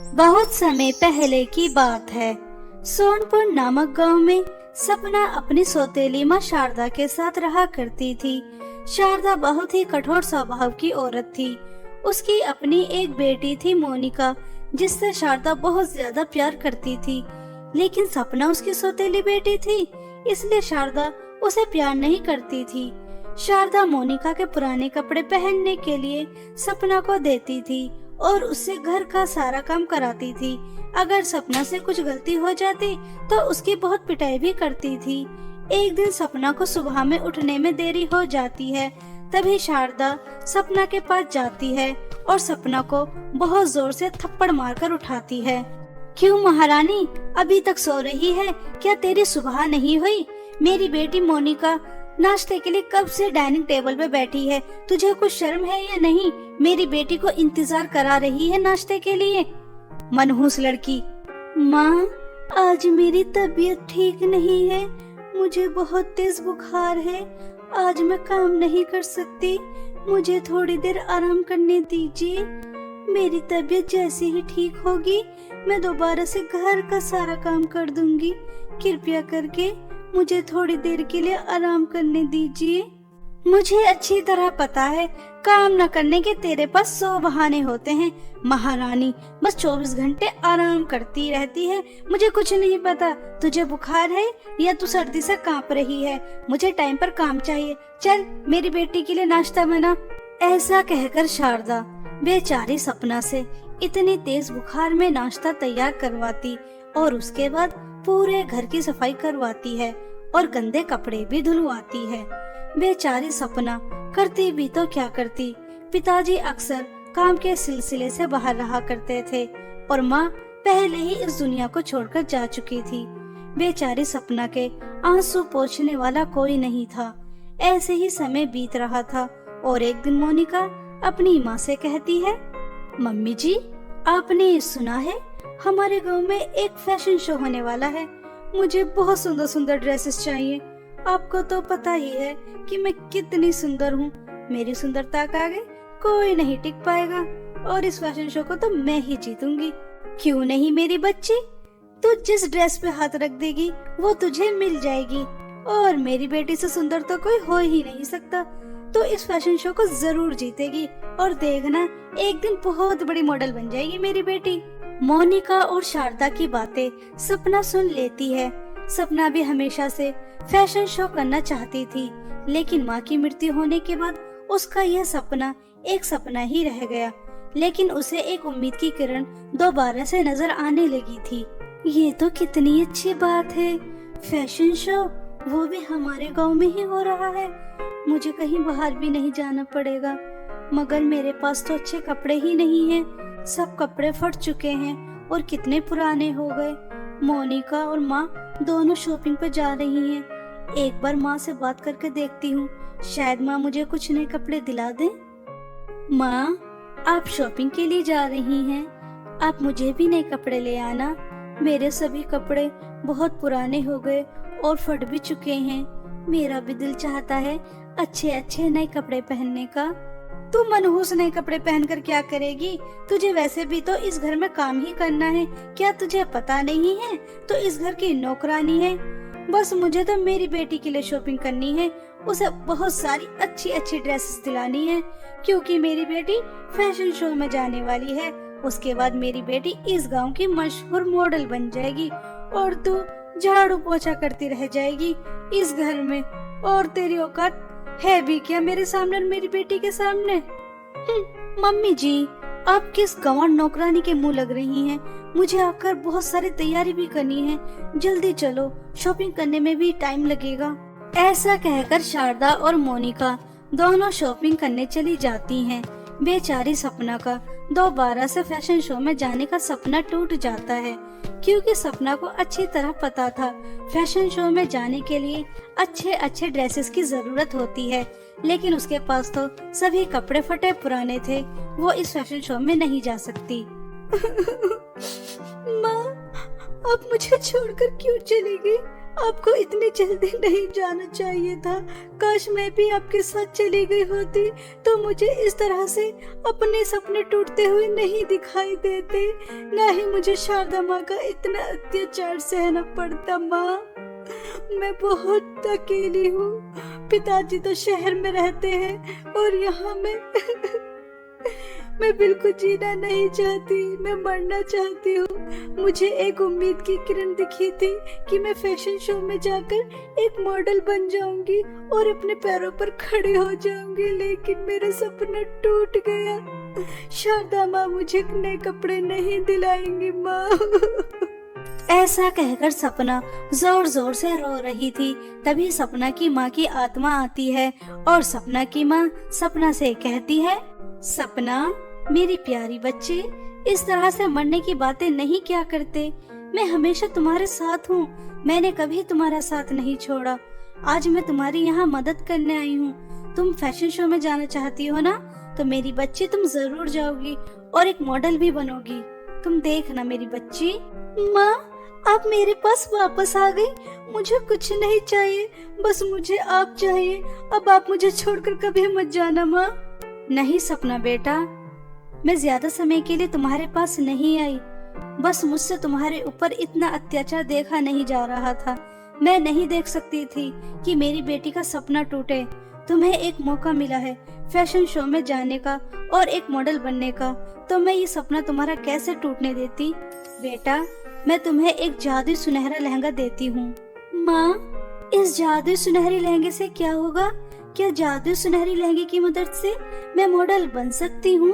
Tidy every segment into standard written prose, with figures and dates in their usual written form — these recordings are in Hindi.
बहुत समय पहले की बात है। सोनपुर नामक गांव में सपना अपनी सौतेली माँ शारदा के साथ रहा करती थी। शारदा बहुत ही कठोर स्वभाव की औरत थी। उसकी अपनी एक बेटी थी मोनिका, जिससे शारदा बहुत ज्यादा प्यार करती थी। लेकिन सपना उसकी सौतेली बेटी थी, इसलिए शारदा उसे प्यार नहीं करती थी। शारदा मोनिका के पुराने कपड़े पहनने के लिए सपना को देती थी और उससे घर का सारा काम कराती थी। अगर सपना से कुछ गलती हो जाती तो उसकी बहुत पिटाई भी करती थी। एक दिन सपना को सुबह में उठने में देरी हो जाती है। तभी शारदा सपना के पास जाती है और सपना को बहुत जोर से थप्पड़ मारकर उठाती है। क्यों महारानी, अभी तक सो रही है? क्या तेरी सुबह नहीं हुई? मेरी बेटी मोनिका नाश्ते के लिए कब से डाइनिंग टेबल पे बैठी है। तुझे कुछ शर्म है या नहीं? मेरी बेटी को इंतजार करा रही है नाश्ते के लिए। मनहूस लड़की। माँ, आज मेरी तबीयत ठीक नहीं है। मुझे बहुत तेज बुखार है। आज मैं काम नहीं कर सकती। मुझे थोड़ी देर आराम करने दीजिए। मेरी तबीयत जैसे ही ठीक होगी मैं दोबारा से घर का सारा काम कर दूंगी। कृपया करके मुझे थोड़ी देर के लिए आराम करने दीजिए। मुझे अच्छी तरह पता है काम न करने के तेरे पास 100 बहाने होते हैं। महारानी बस 24 घंटे आराम करती रहती है। मुझे कुछ नहीं पता तुझे बुखार है या तू सर्दी से कांप रही है। मुझे टाइम पर काम चाहिए। चल मेरी बेटी के लिए नाश्ता बना। ऐसा कहकर शारदा बेचारी सपना से इतनी तेज बुखार में नाश्ता तैयार करवाती और उसके बाद पूरे घर की सफाई करवाती है और गंदे कपड़े भी धुलवाती है। बेचारी सपना करती भी तो क्या करती। पिताजी अक्सर काम के सिलसिले से बाहर रहा करते थे और माँ पहले ही इस दुनिया को छोड़कर जा चुकी थी। बेचारी सपना के आंसू पोंछने वाला कोई नहीं था। ऐसे ही समय बीत रहा था और एक दिन मोनिका अपनी माँ से कहती है, मम्मी जी, आपने सुना है हमारे गांव में एक फैशन शो होने वाला है। मुझे बहुत सुंदर सुंदर ड्रेसेस चाहिए। आपको तो पता ही है कि मैं कितनी सुंदर हूँ। मेरी सुंदरता के आगे कोई नहीं टिक पाएगा और इस फैशन शो को तो मैं ही जीतूंगी। क्यों नहीं मेरी बच्ची, तू जिस ड्रेस पे हाथ रख देगी वो तुझे मिल जाएगी और मेरी बेटी से सुंदर तो कोई हो ही नहीं सकता। तो इस फैशन शो को जरूर जीतेगी और देखना एक दिन बहुत बड़ी मॉडल बन जाएगी मेरी बेटी। मोनिका और शारदा की बातें सपना सुन लेती है। सपना भी हमेशा से फैशन शो करना चाहती थी, लेकिन माँ की मृत्यु होने के बाद उसका यह सपना एक सपना ही रह गया। लेकिन उसे एक उम्मीद की किरण दोबारा से नजर आने लगी थी। ये तो कितनी अच्छी बात है, फैशन शो वो भी हमारे गांव में ही हो रहा है। मुझे कहीं बाहर भी नहीं जाना पड़ेगा। मगर मेरे पास तो अच्छे कपड़े ही नहीं हैं। सब कपड़े फट चुके हैं और कितने पुराने हो गए। मोनिका और माँ दोनों शॉपिंग पर जा रही हैं। एक बार माँ से बात करके देखती हूँ, शायद माँ मुझे कुछ नए कपड़े दिला दें। माँ, आप शॉपिंग के लिए जा रही हैं, आप मुझे भी नए कपड़े ले आना। मेरे सभी कपड़े बहुत पुराने हो गए और फट भी चुके हैं। मेरा भी दिल चाहता है अच्छे अच्छे नए कपड़े पहनने का। तू मनहूस नए कपड़े पहनकर क्या करेगी? तुझे वैसे भी तो इस घर में काम ही करना है। क्या तुझे पता नहीं है? तो इस घर की नौकरानी है। बस मुझे तो मेरी बेटी के लिए शॉपिंग करनी है। उसे बहुत सारी अच्छी अच्छी ड्रेसेस दिलानी है, क्योंकि मेरी बेटी फैशन शो में जाने वाली है। उसके बाद मेरी बेटी इस गांव की मशहूर मॉडल बन जाएगी और तू झाड़ू पोछा करती रह जाएगी इस घर में। और तेरी औकात है भी क्या मेरे सामने और मेरी बेटी के सामने? मम्मी जी, आप किस गंवार नौकरानी के मुंह लग रही हैं? मुझे आकर बहुत सारी तैयारी भी करनी है। जल्दी चलो, शॉपिंग करने में भी टाइम लगेगा। ऐसा कहकर शारदा और मोनिका दोनों शॉपिंग करने चली जाती हैं। बेचारी सपना का दोबारा से फैशन शो में जाने का सपना टूट जाता है, क्योंकि सपना को अच्छी तरह पता था फैशन शो में जाने के लिए अच्छे अच्छे ड्रेसेस की जरूरत होती है। लेकिन उसके पास तो सभी कपड़े फटे पुराने थे। वो इस फैशन शो में नहीं जा सकती। माँ, आप मुझे छोड़कर क्यों चली गई? आपको इतनी जल्दी नहीं जाना चाहिए था। काश मैं भी आपके साथ चली गई होती तो मुझे इस तरह से अपने सपने टूटते हुए नहीं दिखाई देते, ना ही मुझे शारदा माँ का इतना अत्याचार सहना पड़ता। माँ, मैं बहुत अकेली हूँ। पिताजी तो शहर में रहते हैं और यहाँ मैं बिल्कुल जीना नहीं चाहती, मैं मरना चाहती हूँ। मुझे एक उम्मीद की किरण दिखी थी कि मैं फैशन शो में जाकर एक मॉडल बन जाऊंगी और अपने पैरों पर खड़ी हो जाऊंगी, लेकिन मेरा सपना टूट गया। शारदा माँ मुझे नए कपड़े नहीं दिलाएंगी माँ। ऐसा कहकर सपना जोर जोर से रो रही थी। तभी सपना की माँ की आत्मा आती है और सपना की माँ सपना से कहती है, सपना मेरी प्यारी बच्चे, इस तरह से मरने की बातें नहीं क्या करते। मैं हमेशा तुम्हारे साथ हूँ, मैंने कभी तुम्हारा साथ नहीं छोड़ा। आज मैं तुम्हारी यहाँ मदद करने आई हूँ। तुम फैशन शो में जाना चाहती हो ना, तो मेरी बच्ची तुम जरूर जाओगी और एक मॉडल भी बनोगी। तुम देखना मेरी बच्ची। माँ, आप मेरे पास वापस आ गई। मुझे कुछ नहीं चाहिए, बस मुझे आप चाहिए। अब आप मुझे छोड़कर कभी मत जाना माँ। नहीं सपना बेटा, मैं ज्यादा समय के लिए तुम्हारे पास नहीं आई। बस मुझसे तुम्हारे ऊपर इतना अत्याचार देखा नहीं जा रहा था। मैं नहीं देख सकती थी कि मेरी बेटी का सपना टूटे। तुम्हें एक मौका मिला है फैशन शो में जाने का और एक मॉडल बनने का, तो मैं ये सपना तुम्हारा कैसे टूटने देती। बेटा, मैं तुम्हें एक जादुई सुनहरा लहंगा देती हूँ। माँ, इस जादुई सुनहरे लहंगे से क्या होगा? क्या जादुई सुनहरी लहंगे की मदद से मैं मॉडल बन सकती हूँ?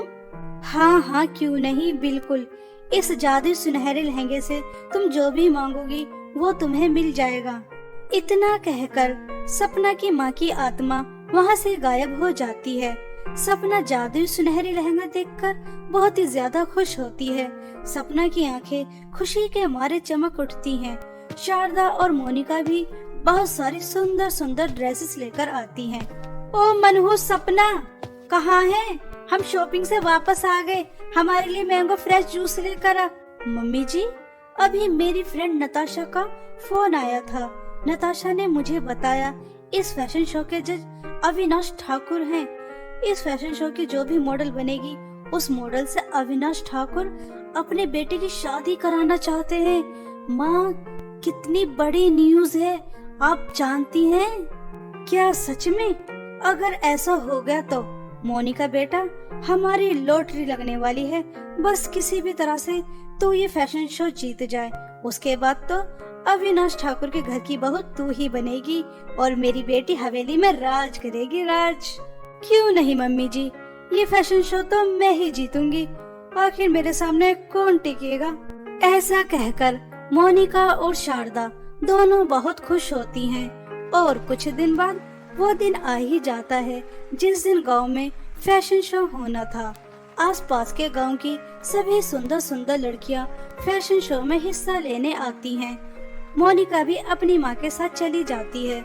हाँ हाँ, क्यों नहीं, बिल्कुल। इस जादुई सुनहरे लहंगे से तुम जो भी मांगोगी वो तुम्हें मिल जाएगा। इतना कहकर सपना की माँ की आत्मा वहाँ से गायब हो जाती है। सपना जादुई सुनहरी लहंगा देखकर बहुत ही ज्यादा खुश होती है। सपना की आंखें खुशी के मारे चमक उठती हैं। शारदा और मोनिका भी बहुत सारी सुंदर सुंदर ड्रेसेस लेकर आती हैं। ओ मनहूस सपना, कहाँ है? हम शॉपिंग से वापस आ गए, हमारे लिए मैंगो फ्रेश जूस लेकर आ। मम्मी जी, अभी मेरी फ्रेंड नताशा का फोन आया था। नताशा ने मुझे बताया इस फैशन शो के जज अविनाश ठाकुर हैं। इस फैशन शो की जो भी मॉडल बनेगी, उस मॉडल से अविनाश ठाकुर अपने बेटे की शादी कराना चाहते हैं। माँ, कितनी बड़ी न्यूज है, आप जानती हैं? क्या सच में? अगर ऐसा हो गया तो मोनिका बेटा, हमारी लॉटरी लगने वाली है। बस किसी भी तरह से तू ये फैशन शो जीत जाए, उसके बाद तो अविनाश ठाकुर के घर की बहू तू ही बनेगी और मेरी बेटी हवेली में राज करेगी, राज। क्यों नहीं मम्मी जी, ये फैशन शो तो मैं ही जीतूंगी। आखिर मेरे सामने कौन टिकेगा? ऐसा कहकर मोनिका और शारदा दोनों बहुत खुश होती हैं। और कुछ दिन बाद वो दिन आ ही जाता है जिस दिन गांव में फैशन शो होना था। आसपास के गांव की सभी सुंदर सुंदर लड़कियां फैशन शो में हिस्सा लेने आती हैं। मोनिका भी अपनी माँ के साथ चली जाती है।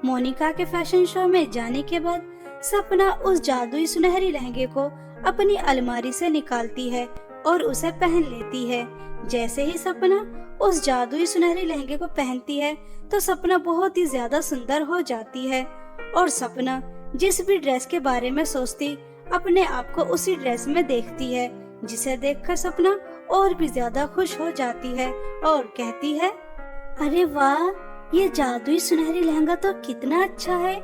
मोनिका के फैशन शो में जाने के बाद सपना उस जादुई सुनहरी लहंगे को अपनी अलमारी से निकालती है और उसे पहन लेती है। जैसे ही सपना उस जादुई सुनहरे लहंगे को पहनती है तो सपना बहुत ही ज्यादा सुंदर हो जाती है और सपना जिस भी ड्रेस के बारे में सोचती अपने आप को उसी ड्रेस में देखती है, जिसे देखकर सपना और भी ज्यादा खुश हो जाती है और कहती है, अरे वाह, ये जादुई सुनहरी लहंगा तो कितना अच्छा है।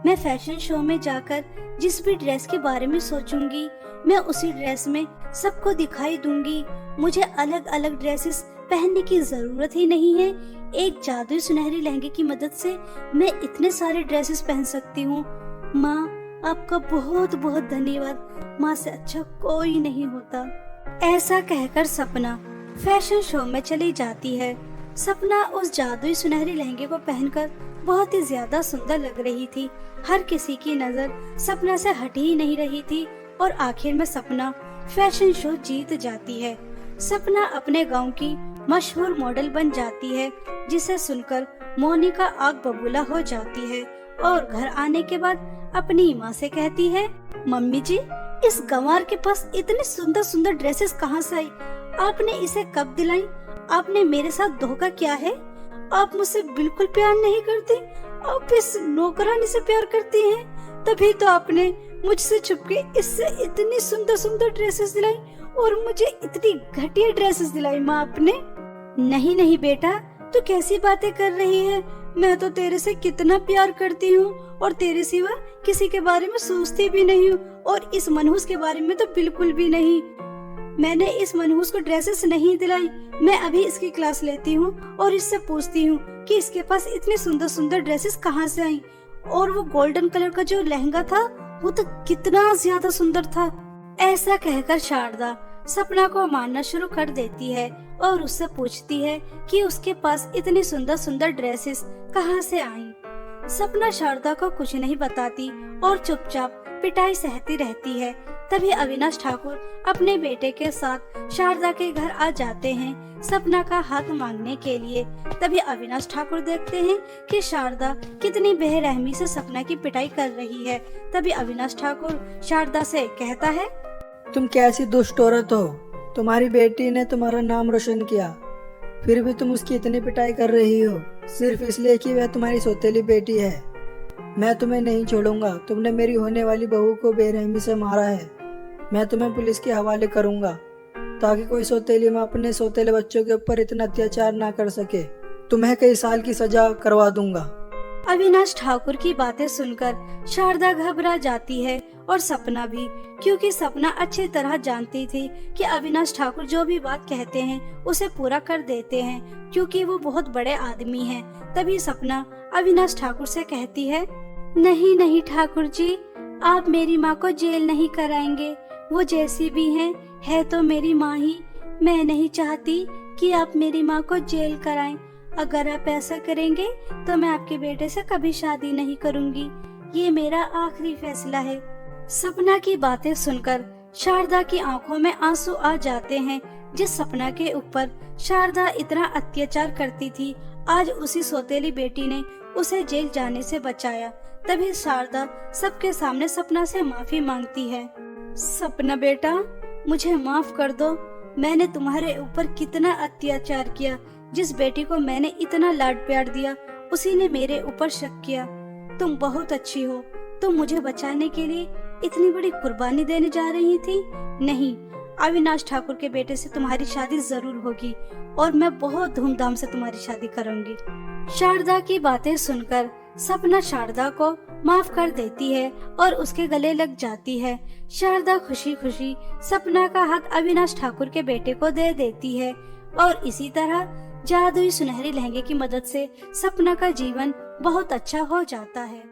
मैं फैशन शो में जाकर जिस भी ड्रेस के बारे में सोचूंगी मैं उसी ड्रेस में सबको दिखाई दूंगी। मुझे अलग अलग ड्रेसेस पहनने की जरूरत ही नहीं है। एक जादुई सुनहरी लहंगे की मदद से मैं इतने सारे ड्रेसेस पहन सकती हूँ। माँ, आपका बहुत बहुत धन्यवाद। माँ से अच्छा कोई नहीं होता। ऐसा कहकर सपना फैशन शो में चली जाती है। सपना उस जादुई सुनहरी लहंगे को पहनकर बहुत ही ज्यादा सुंदर लग रही थी। हर किसी की नजर सपना से हट ही नहीं रही थी और आखिर में सपना फैशन शो जीत जाती है। सपना अपने गांव की मशहूर मॉडल बन जाती है, जिसे सुनकर मोनिका आग बबूला हो जाती है और घर आने के बाद अपनी माँ से कहती है, मम्मी जी, इस गंवार के पास इतने सुंदर सुंदर ड्रेसेस कहाँ से आई? आपने इसे कब दिलाई? आपने मेरे साथ धोखा किया है? आप मुझसे बिल्कुल प्यार नहीं करती, आप इस नौकरानी से प्यार करती हैं। तभी तो आपने मुझसे छुपके इससे इतनी सुंदर सुंदर ड्रेसेस दिलाई और मुझे इतनी घटिया ड्रेसेस दिलाई माँ आपने। नहीं नहीं बेटा, तू कैसी बातें कर रही है? मैं तो तेरे से कितना प्यार करती हूँ और तेरे सिवा किसी के बारे में सोचती भी नहीं हूँ, और इस मनहूस के बारे में तो बिल्कुल भी नहीं। मैंने इस मनहूस को ड्रेसेस नहीं दिलाई। मैं अभी इसकी क्लास लेती हूँ और इससे पूछती हूँ कि इसके पास इतनी सुंदर सुंदर ड्रेसेस कहाँ से आई। और वो गोल्डन कलर का जो लहंगा था वो तो कितना ज्यादा सुंदर था। ऐसा कहकर शारदा सपना को मारना शुरू कर देती है और उससे पूछती है कि उसके पास इतनी सुंदर सुंदर ड्रेसेस कहाँ से आई। सपना शारदा को कुछ नहीं बताती और चुपचाप पिटाई सहती रहती है। तभी अविनाश ठाकुर अपने बेटे के साथ शारदा के घर आ जाते हैं सपना का हाथ मांगने के लिए। तभी अविनाश ठाकुर देखते हैं कि शारदा कितनी बेरहमी से सपना की पिटाई कर रही है। तभी अविनाश ठाकुर शारदा से कहता है, तुम कैसी दुष्ट औरत हो? तुम्हारी बेटी ने तुम्हारा नाम रोशन किया, फिर भी तुम उसकी इतनी पिटाई कर रही हो सिर्फ इसलिए कि वह तुम्हारी सौतेली बेटी है। मैं तुम्हें नहीं छोड़ूंगा। तुमने मेरी होने वाली बहू को बेरहमी से मारा है। मैं तुम्हें पुलिस के हवाले करूंगा ताकि कोई सौतेली माँ अपने सौतेले बच्चों के ऊपर इतना अत्याचार ना कर सके। तुम्हें कई साल की सजा करवा दूंगा। अविनाश ठाकुर की बातें सुनकर शारदा घबरा जाती है और सपना भी, क्योंकि सपना अच्छी तरह जानती थी कि अविनाश ठाकुर जो भी बात कहते हैं उसे पूरा कर देते हैं, क्योंकि वो बहुत बड़े आदमी हैं। तभी सपना अविनाश ठाकुर से कहती है, नहीं नहीं ठाकुर जी, आप मेरी माँ को जेल नहीं कराएंगे। वो जैसी भी है तो मेरी माँ ही। मैं नहीं चाहती कि आप मेरी माँ को जेल कराएं। अगर आप ऐसा करेंगे तो मैं आपके बेटे से कभी शादी नहीं करूंगी। ये मेरा आखिरी फैसला है। सपना की बातें सुनकर शारदा की आंखों में आंसू आ जाते हैं। जिस सपना के ऊपर शारदा इतना अत्याचार करती थी, आज उसी सौतेली बेटी ने उसे जेल जाने से बचाया। तभी शारदा सबके सामने सपना से माफी मांगती है। सपना बेटा, मुझे माफ कर दो। मैंने तुम्हारे ऊपर कितना अत्याचार किया। जिस बेटी को मैंने इतना लाड प्यार दिया उसी ने मेरे ऊपर शक किया। तुम बहुत अच्छी हो। तुम मुझे बचाने के लिए इतनी बड़ी कुर्बानी देने जा रही थी। नहीं, अविनाश ठाकुर के बेटे से तुम्हारी शादी जरूर होगी और मैं बहुत धूमधाम से तुम्हारी शादी करूंगी। शारदा की बातें सुनकर सपना शारदा को माफ कर देती है और उसके गले लग जाती है। शारदा खुशी खुशी सपना का हाथ अविनाश ठाकुर के बेटे को दे देती है और इसी तरह जादुई सुनहरी लहंगे की मदद से सपना का जीवन बहुत अच्छा हो जाता है।